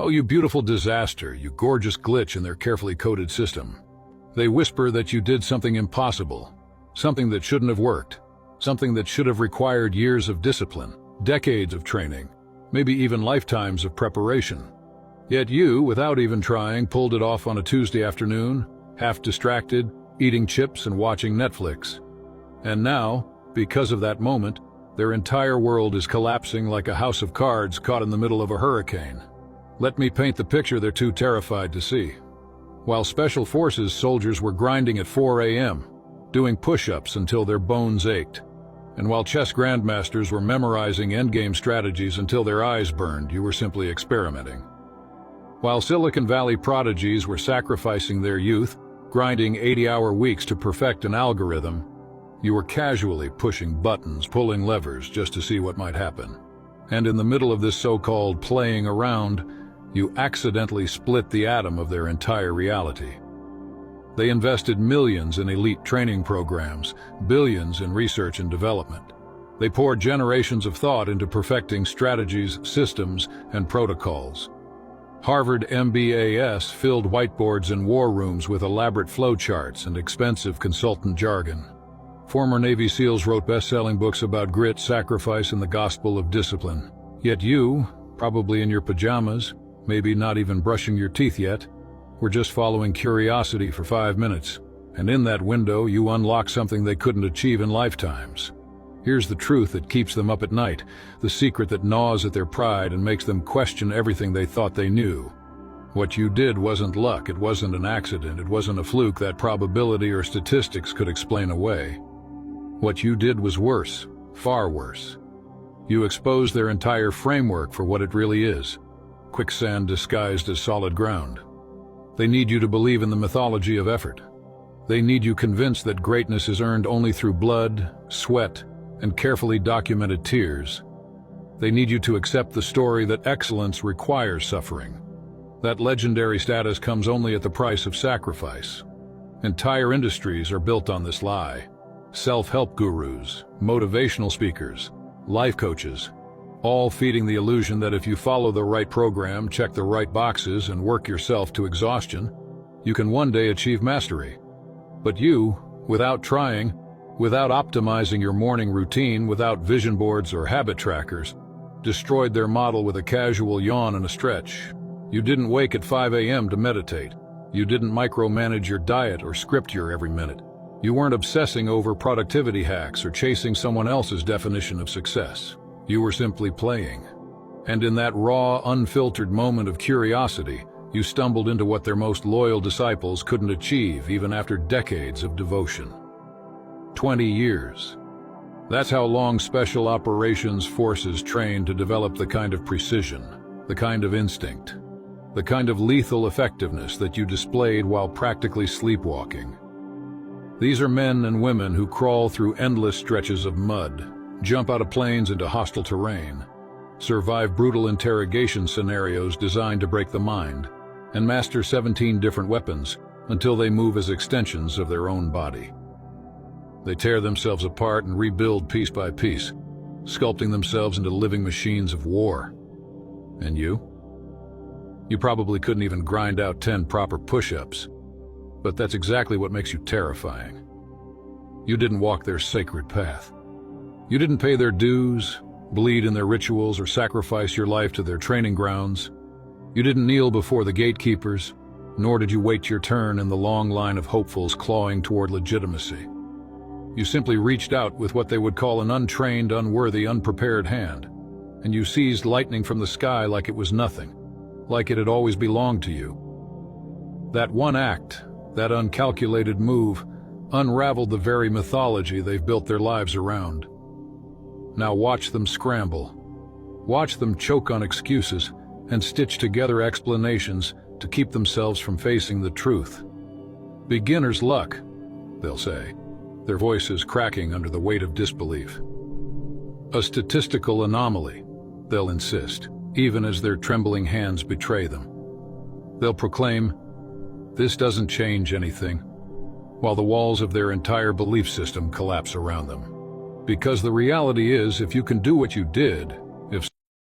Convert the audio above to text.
Oh, you beautiful disaster, you gorgeous glitch in their carefully coded system. They whisper that you did something impossible, something that shouldn't have worked, something that should have required years of discipline, decades of training, maybe even lifetimes of preparation. Yet you, without even trying, pulled it off on a Tuesday afternoon, half distracted, eating chips and watching Netflix. And now, because of that moment, their entire world is collapsing like a house of cards caught in the middle of a hurricane. Let me paint the picture they're too terrified to see. While Special Forces soldiers were grinding at 4 a.m., doing push-ups until their bones ached, and while chess grandmasters were memorizing endgame strategies until their eyes burned, you were simply experimenting. While Silicon Valley prodigies were sacrificing their youth, grinding 80-hour weeks to perfect an algorithm, you were casually pushing buttons, pulling levers just to see what might happen. And in the middle of this so-called playing around, you accidentally split the atom of their entire reality. They invested millions in elite training programs, billions in research and development. They poured generations of thought into perfecting strategies, systems, and protocols. Harvard MBAs filled whiteboards in war rooms with elaborate flowcharts and expensive consultant jargon. Former Navy SEALs wrote best-selling books about grit, sacrifice, and the gospel of discipline. Yet you, probably in your pajamas, maybe not even brushing your teeth yet, were just following curiosity for 5 minutes. And in that window, you unlock something they couldn't achieve in lifetimes. Here's the truth that keeps them up at night, the secret that gnaws at their pride and makes them question everything they thought they knew. What you did wasn't luck, it wasn't an accident, it wasn't a fluke that probability or statistics could explain away. What you did was worse, far worse. You exposed their entire framework for what it really is, quicksand disguised as solid ground. They need you to believe in the mythology of effort. They need you convinced that greatness is earned only through blood, sweat, and carefully documented tears. They need you to accept the story that excellence requires suffering. That legendary status comes only at the price of sacrifice. Entire industries are built on this lie. Self-help gurus, motivational speakers, life coaches, all feeding the illusion that if you follow the right program, check the right boxes, and work yourself to exhaustion, you can one day achieve mastery. But you, without trying, without optimizing your morning routine, without vision boards or habit trackers, destroyed their model with a casual yawn and a stretch. You didn't wake at 5 a.m. to meditate. You didn't micromanage your diet or script your every minute. You weren't obsessing over productivity hacks or chasing someone else's definition of success. You were simply playing. And in that raw, unfiltered moment of curiosity, you stumbled into what their most loyal disciples couldn't achieve even after decades of devotion. 20 years. That's how long Special Operations Forces train to develop the kind of precision, the kind of instinct, the kind of lethal effectiveness that you displayed while practically sleepwalking. These are men and women who crawl through endless stretches of mud, jump out of planes into hostile terrain, survive brutal interrogation scenarios designed to break the mind, and master 17 different weapons until they move as extensions of their own body. They tear themselves apart and rebuild piece by piece, sculpting themselves into living machines of war. And you? You probably couldn't even grind out 10 proper push-ups. But that's exactly what makes you terrifying. You didn't walk their sacred path. You didn't pay their dues, bleed in their rituals, or sacrifice your life to their training grounds. You didn't kneel before the gatekeepers, nor did you wait your turn in the long line of hopefuls clawing toward legitimacy. You simply reached out with what they would call an untrained, unworthy, unprepared hand, and you seized lightning from the sky like it was nothing, like it had always belonged to you. That one act, that uncalculated move, unraveled the very mythology they've built their lives around. Now watch them scramble. Watch them choke on excuses and stitch together explanations to keep themselves from facing the truth. Beginner's luck, they'll say, their voices cracking under the weight of disbelief. A statistical anomaly, they'll insist, even as their trembling hands betray them. They'll proclaim, this doesn't change anything, while the walls of their entire belief system collapse around them. Because the reality is, if you can do what you did,